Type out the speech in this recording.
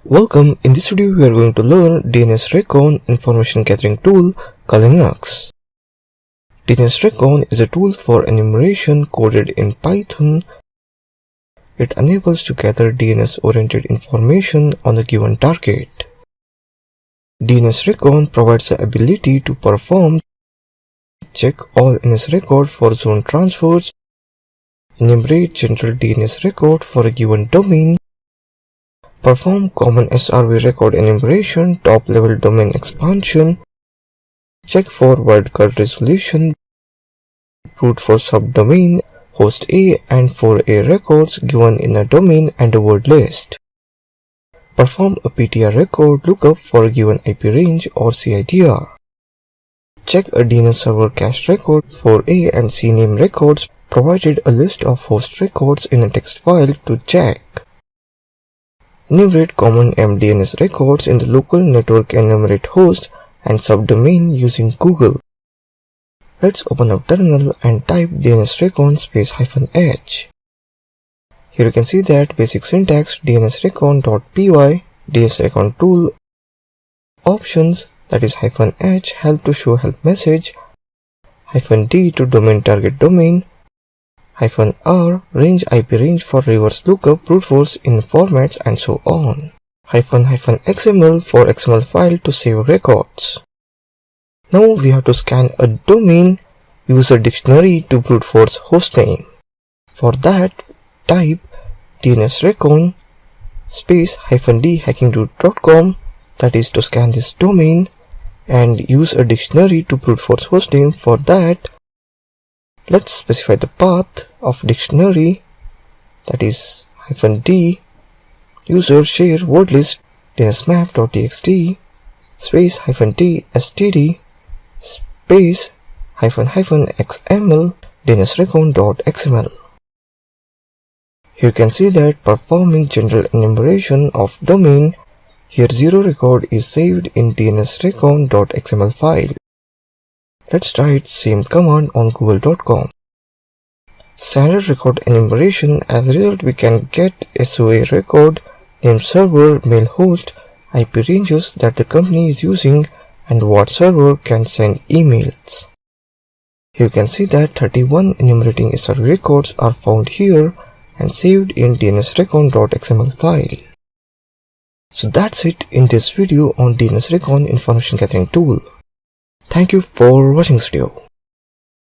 Welcome, in this video we are going to learn Dnsrecon information gathering tool called Linuxre. Dnsrecon is a tool for enumeration coded in Python. It enables to gather DNS-oriented information on a given target. Dnsrecon provides the ability to perform check all DNS records for zone transfers, enumerate general DNS record for a given domain, perform common SRV record enumeration, top-level domain expansion, check for wildcard resolution, brute for subdomain, host A and for A records given in a domain and a word list. Perform a PTR record lookup for a given IP range or CIDR. Check a DNS server cache record for A and C name records, provided a list of host records in a text file to check. Enumerate common MDNS records in the local network enumerate host and subdomain using Google. Let's open up terminal and type dnsrecon -h. Here you can see that basic syntax dnsrecon.py, dnsrecon tool, options that is -h help to show help message, -d to domain target domain, -r range IP range for reverse lookup brute force in formats and so on, -xml for XML file to save records. Now we have to scan a domain, use a dictionary to brute force hostname. For that, type dnsrecon -d hackingdude.com, that is to scan this domain, and use a dictionary to brute force hostname. For that, let's specify the path of dictionary, that is -d user share word list dnsmap.txt space -d std space -xml dnsrecon.xml. Here you can see that performing general enumeration of domain, here 0 record is saved in dnsrecon.xml file. Let's try it same command on google.com. Standard record enumeration, as a result we can get SOA record, name server, mail host, IP ranges that the company is using, and what server can send emails. Here you can see that 31 enumerating SRV records are found here and saved in dnsrecon.xml file. So that's it in this video on Dnsrecon information gathering tool. Thank you for watching this video.